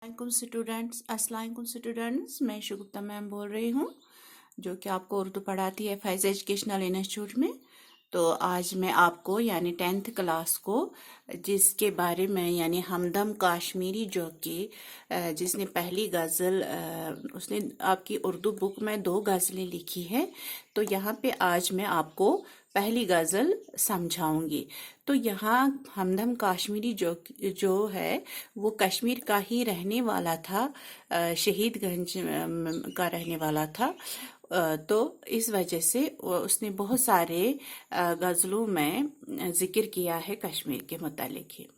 अस्सलाम वालेकुम स्टूडेंट्स, मैं शुगुफ्ता मैम बोल रही हूँ जो कि आपको उर्दू पढ़ाती है फैज़ एजुकेशनल इंस्टीट्यूट में। तो आज मैं आपको यानी 10th क्लास को जिसके बारे में यानी हमदम काश्मीरी जो कि जिसने पहली गज़ल उसने आपकी उर्दू बुक में 2 गज़लें लिखी हैं। तो यहाँ पे आज मैं आपको पहली गज़ल समझाऊंगी। तो यहाँ हमदम काश्मीरी जो है वो कश्मीर का ही रहने वाला था, शहीदगंज का रहने वाला था। तो इस वजह से उसने बहुत सारे गज़लों में जिक्र किया है कश्मीर के मुतालिक ही।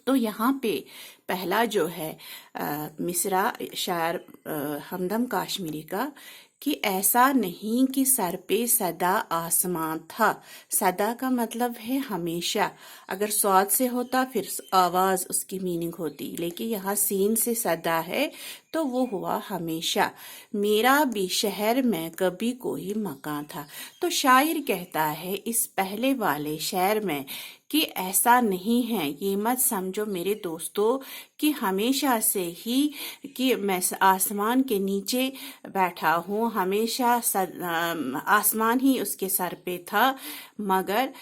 तो यहाँ पे पहला जो है मिसरा शायर हमदम काश्मीरी का कि ऐसा नहीं कि सर पे सदा आसमान था। सदा का मतलब है हमेशा। अगर स्वाद से होता फिर आवाज उसकी मीनिंग होती, लेकिन यहाँ सीन से सदा है तो वो हुआ हमेशा। मेरा भी शहर में कभी कोई मकान था। तो शायर कहता है इस पहले वाले शेर में कि ऐसा नहीं है, ये मत समझो मेरे दोस्तों कि हमेशा से ही कि मैं आसमान के नीचे बैठा हूँ, हमेशा आसमान ही उसके सर पे था। मगर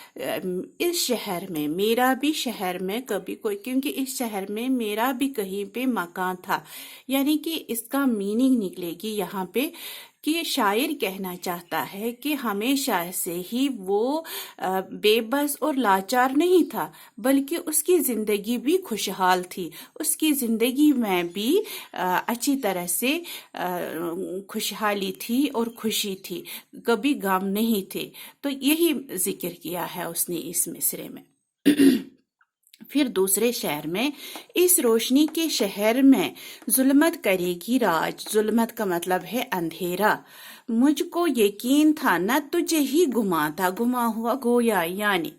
इस शहर में, मेरा भी शहर में कभी कोई, क्योंकि इस शहर में मेरा भी कहीं पे मकान था। यानी कि इसका मीनिंग निकलेगी यहाँ पे कि शायर कहना चाहता है कि हमेशा से ही वो बेबस और लाचार नहीं था, बल्कि उसकी जिंदगी भी खुशहाल थी। उसकी जिंदगी में भी अच्छी तरह से खुशहाली थी और खुशी थी, कभी गम नहीं थे। तो यही जिक्र किया है उसने इस मिसरे में। फिर दूसरे शहर में, इस रोशनी के शहर में जुल्मत करेगी राज। जुल्मत का मतलब है अंधेरा। मुझको यकीन था न तुझे ही गुमा था। गुमा हुआ गोया यानी।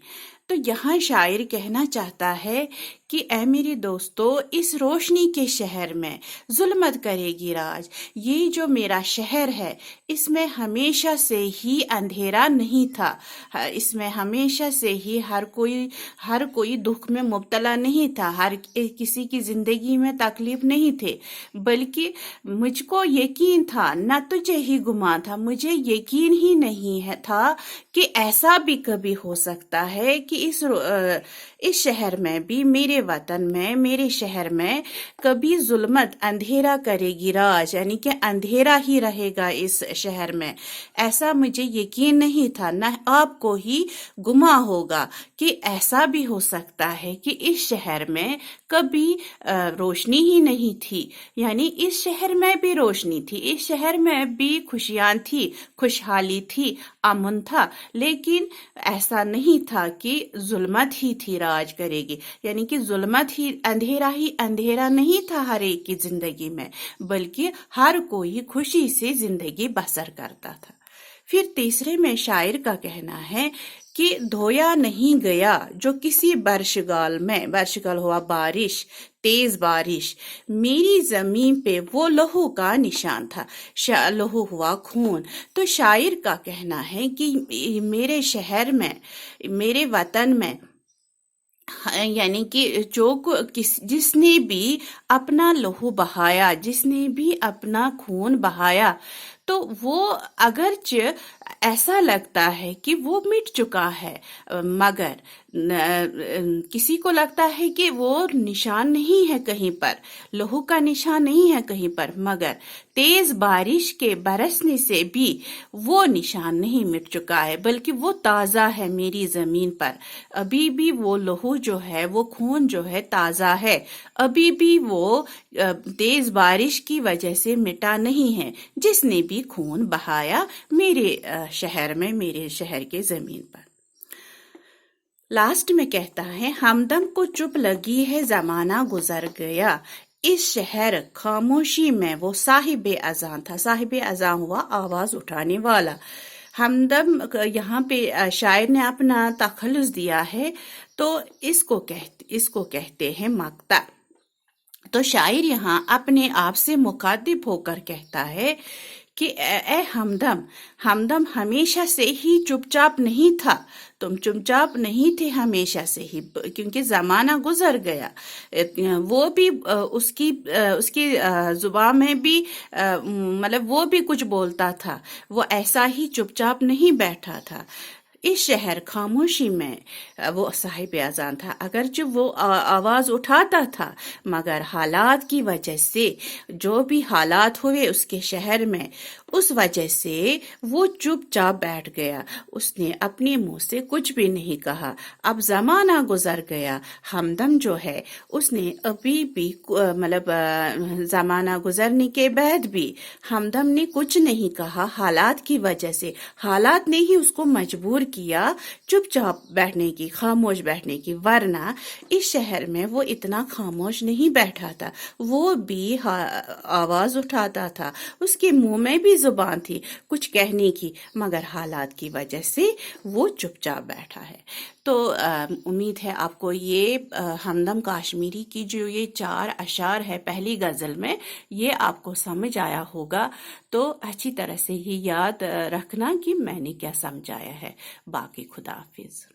तो यहाँ शायर कहना चाहता है कि ऐ मेरे दोस्तों, इस रोशनी के शहर में जुल्मत करेगी राज। ये जो मेरा शहर है इसमें हमेशा से ही अंधेरा नहीं था। इसमें हमेशा से ही हर कोई दुख में मुब्तला नहीं था, हर किसी की जिंदगी में तकलीफ नहीं थे, बल्कि मुझको यकीन था न तुझे ही गुमा था। मुझे यकीन ही नहीं है था कि ऐसा भी कभी हो सकता है कि इस शहर में भी, मेरे वतन में, मेरे शहर में कभी जुल्मत अंधेरा करेगी राज, यानी कि अंधेरा ही रहेगा इस शहर में। ऐसा मुझे यकीन नहीं था, न आपको ही गुमा होगा कि ऐसा भी हो सकता है कि इस शहर में कभी रोशनी ही नहीं थी। यानी इस शहर में भी रोशनी थी, इस शहर में भी खुशियां थी, खुशहाली थी, अमन था, लेकिन ऐसा नहीं था कि जुल्मत ही थी राज करेगी। यानी कि जुल्मत ही अंधेरा नहीं था हर एक की जिंदगी में, बल्कि हर कोई खुशी से जिंदगी बसर करता था। फिर तीसरे में शायर का कहना है कि धोया नहीं गया जो किसी बरशगाल में, बरशगाल हुआ बारिश, तेज बारिश, मेरी जमीन पे वो लहू का निशान था। लहू हुआ खून। तो शायर का कहना है कि मेरे शहर में, मेरे वतन में, यानी कि जिसने भी अपना लहू बहाया, जिसने भी अपना खून बहाया, तो वो अगरचे ऐसा लगता है कि वो मिट चुका है, मगर किसी को लगता है कि वो निशान नहीं है कहीं पर, लहू का निशान नहीं है कहीं पर, मगर तेज बारिश के बरसने से भी वो निशान नहीं मिट चुका है, बल्कि वो ताजा है मेरी जमीन पर। अभी भी वो लहू जो है, वो खून जो है ताजा है, अभी भी वो तेज बारिश की वजह से मिटा नहीं है, जिसने भी खून बहाया मेरे शहर में, मेरे शहर के जमीन पर। लास्ट में कहता है हमदम को चुप लगी है जमाना गुजर गया। इस शहर खामोशी में वो साहिब अजान था। साहिब अजान हुआ आवाज उठाने वाला। हमदम यहाँ पे शायर ने अपना तखल्लुस दिया है, तो इसको कहते हैं मक्ता। तो शायर यहाँ अपने आप से मुखातिब होकर कहता है کہ اے ہمدم، ہمدم ہمیشہ سے ہی چپ چاپ نہیں تھا، تم چپ چاپ نہیں تھے ہمیشہ سے ہی، کیونکہ زمانہ گزر گیا۔ وہ بھی اس کی زبان میں بھی مطلب وہ بھی کچھ بولتا تھا، وہ ایسا ہی چپ چاپ نہیں بیٹھا تھا۔ اس شہر خاموشی میں وہ صاحب اذان تھا، اگرچہ وہ آواز اٹھاتا تھا، مگر حالات کی وجہ سے، جو بھی حالات ہوئے اس کے شہر میں، اس وجہ سے وہ چپ چاپ بیٹھ گیا، اس نے اپنے منہ سے کچھ بھی نہیں کہا۔ اب زمانہ گزر گیا، ہمدم جو ہے اس نے ابھی بھی مطلب زمانہ گزرنے کے بعد بھی ہمدم نے کچھ نہیں کہا، حالات کی وجہ سے، حالات نے ہی اس کو مجبور کیا چپ چاپ بیٹھنے کی، خاموش بیٹھنے کی، ورنہ اس شہر میں وہ اتنا خاموش نہیں بیٹھا تھا، وہ بھی آواز اٹھاتا تھا، اس کے منہ میں بھی زبان تھی کچھ کہنے کی، مگر حالات کی وجہ سے وہ چپ چاپ بیٹھا ہے۔ تو امید ہے آپ کو یہ ہمدم کاشمیری کی جو یہ 4 اشعار ہے پہلی غزل میں، یہ آپ کو سمجھ آیا ہوگا۔ تو اچھی طرح سے یہ یاد رکھنا کہ میں نے کیا سمجھایا ہے۔ باقی خدا حافظ۔